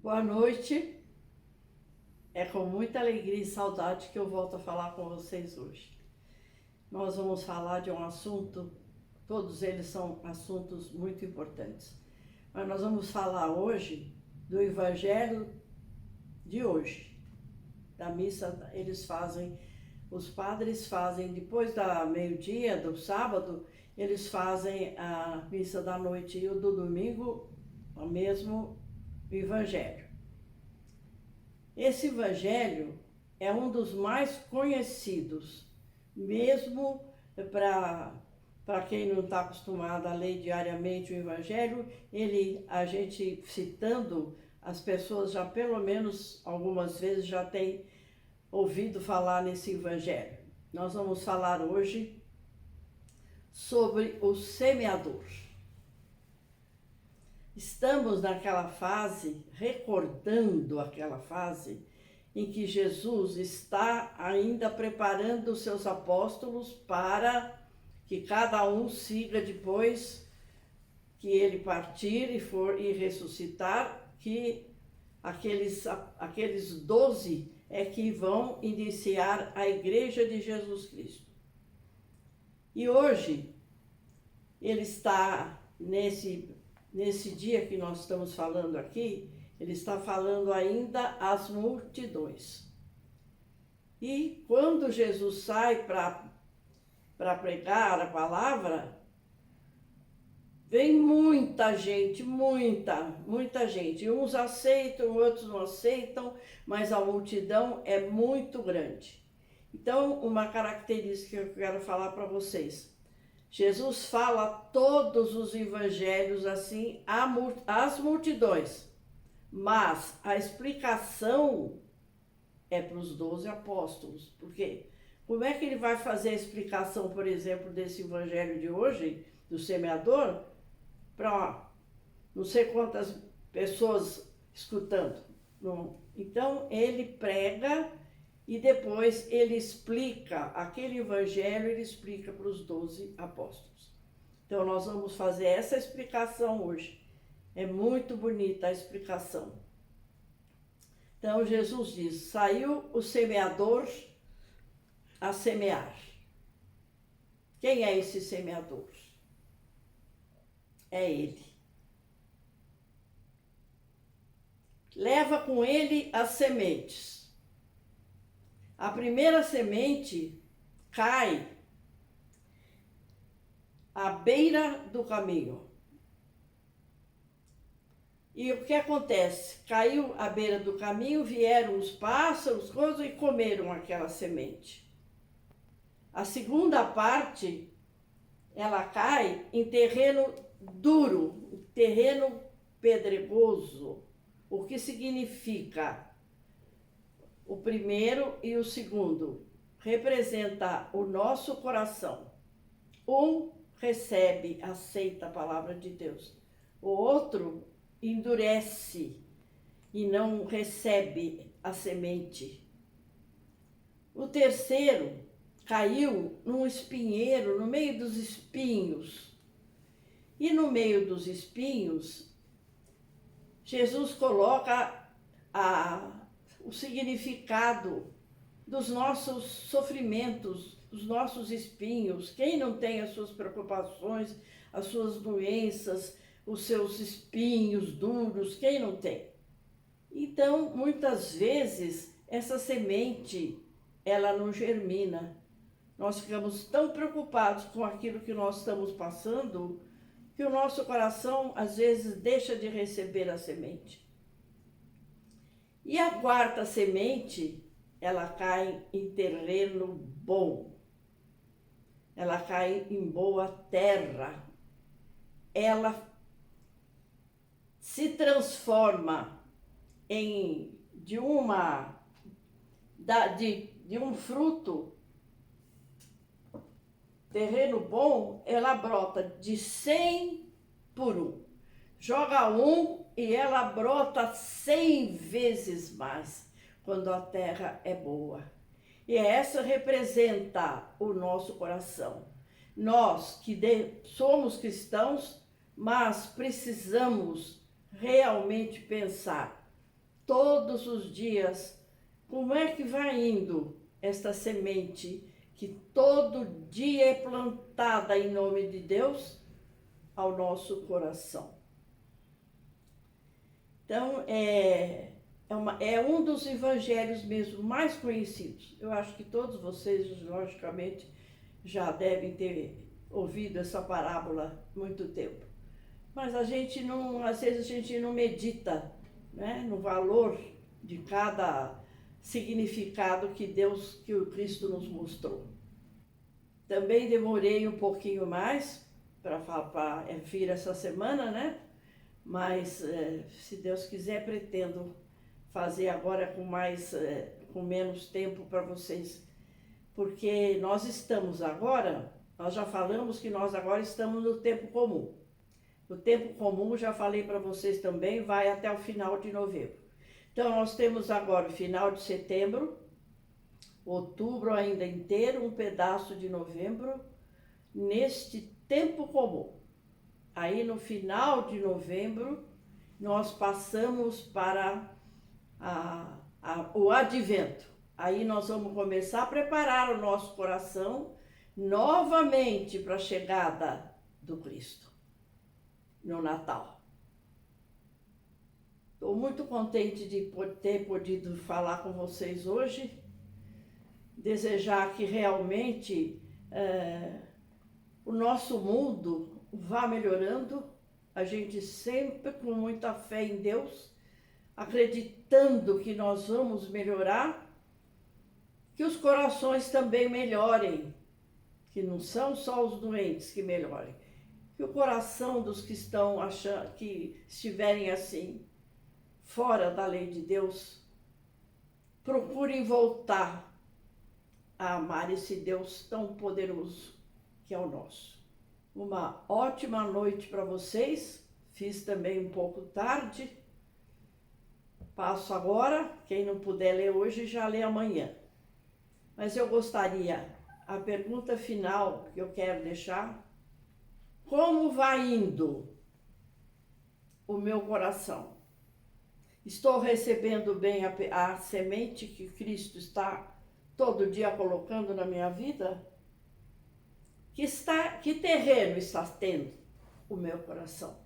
Boa noite. É com muita alegria e saudade que eu volto a falar com vocês hoje. Nós vamos falar de um assunto, todos eles são assuntos muito importantes, mas nós vamos falar hoje do Evangelho de hoje, da missa. Os padres fazem, depois da meio-dia do sábado, eles fazem a missa da noite e o do domingo, o mesmo Evangelho. Esse evangelho é um dos mais conhecidos, mesmo para quem não está acostumado a ler diariamente o evangelho, a gente citando, as pessoas já pelo menos algumas vezes já têm ouvido falar nesse evangelho. Nós vamos falar hoje sobre o semeador. Estamos naquela fase, recordando aquela fase em que Jesus está ainda preparando os seus apóstolos para que cada um siga depois que ele partir e ressuscitar, que aqueles 12 é que vão iniciar a Igreja de Jesus Cristo. E hoje ele está nesse dia que nós estamos falando aqui, ele está falando ainda às multidões. E quando Jesus sai para pregar a palavra, vem muita gente, muita gente. Uns aceitam, outros não aceitam, mas a multidão é muito grande. Então, uma característica que eu quero falar para vocês. Jesus fala todos os evangelhos assim às multidões, mas a explicação é para os 12 apóstolos. Por quê? Como é que ele vai fazer a explicação, por exemplo, desse evangelho de hoje, do semeador, para não sei quantas pessoas escutando? Então, ele prega e depois ele explica, aquele evangelho ele explica para os 12 apóstolos. Então nós vamos fazer essa explicação hoje. É muito bonita a explicação. Então Jesus diz, saiu o semeador a semear. Quem é esse semeador? É ele. Leva com ele as sementes. A primeira semente cai à beira do caminho. E o que acontece? Caiu à beira do caminho, vieram os pássaros, coisas, e comeram aquela semente. A segunda parte, ela cai em terreno duro, terreno pedregoso. O que significa? O primeiro e o segundo representa o nosso coração. Um recebe, aceita a palavra de Deus. O outro endurece e não recebe a semente. O terceiro caiu num espinheiro, no meio dos espinhos. E no meio dos espinhos, Jesus coloca o significado dos nossos sofrimentos, dos nossos espinhos. Quem não tem as suas preocupações, as suas doenças, os seus espinhos duros, quem não tem? Então, muitas vezes, essa semente, ela não germina. Nós ficamos tão preocupados com aquilo que nós estamos passando, que o nosso coração, às vezes, deixa de receber a semente. E a quarta semente, ela cai em terreno bom. Ela cai em boa terra. Ela se transforma de um fruto. Terreno bom, ela brota de 100 por 1. Joga um e ela brota 100 vezes mais quando a terra é boa. E essa representa o nosso coração. Nós que somos cristãos, mas precisamos realmente pensar todos os dias, como é que vai indo esta semente que todo dia é plantada em nome de Deus ao nosso coração. Então, é um dos evangelhos mesmo mais conhecidos. Eu acho que todos vocês, logicamente, já devem ter ouvido essa parábola há muito tempo. Mas às vezes a gente não medita, né, no valor de cada significado que o Cristo nos mostrou. Também demorei um pouquinho mais para vir essa semana, né? Mas se Deus quiser, pretendo fazer agora com menos tempo para vocês, porque nós já falamos que nós agora estamos no tempo comum. O tempo comum, já falei para vocês também, vai até o final de novembro. Então, nós temos agora o final de setembro, outubro ainda inteiro, um pedaço de novembro, neste tempo comum. Aí, no final de novembro, nós passamos para o advento. Aí nós vamos começar a preparar o nosso coração novamente para a chegada do Cristo, no Natal. Estou muito contente de ter podido falar com vocês hoje, desejar que realmente o nosso mundo vá melhorando, a gente sempre com muita fé em Deus, acreditando que nós vamos melhorar, que os corações também melhorem, que não são só os doentes que melhorem, que o coração dos que que estiverem assim, fora da lei de Deus, procurem voltar a amar esse Deus tão poderoso que é o nosso. Uma ótima noite para vocês. Fiz também um pouco tarde. Passo agora. Quem não puder ler hoje, já lê amanhã. Mas eu gostaria, a pergunta final que eu quero deixar: como vai indo o meu coração? Estou recebendo bem a semente que Cristo está todo dia colocando na minha vida? Que terreno está tendo o meu coração?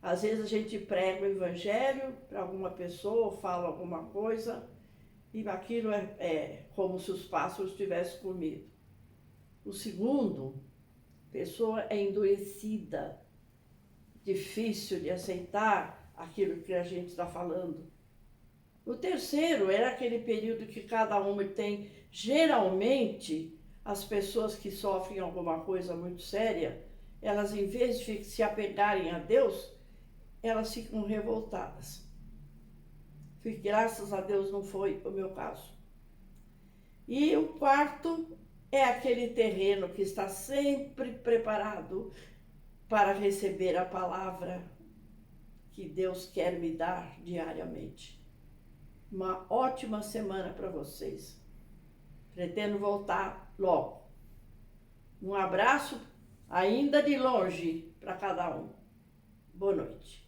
Às vezes a gente prega o evangelho para alguma pessoa, fala alguma coisa, e aquilo é como se os pássaros tivessem comido. O segundo, a pessoa é endurecida, difícil de aceitar aquilo que a gente está falando. O terceiro era aquele período que cada uma tem. Geralmente, as pessoas que sofrem alguma coisa muito séria, elas, em vez de se apegarem a Deus, elas ficam revoltadas. Graças a Deus não foi o meu caso. E o quarto é aquele terreno que está sempre preparado para receber a palavra que Deus quer me dar diariamente. Uma ótima semana para vocês. Pretendo voltar logo. Um abraço, ainda de longe, para cada um. Boa noite.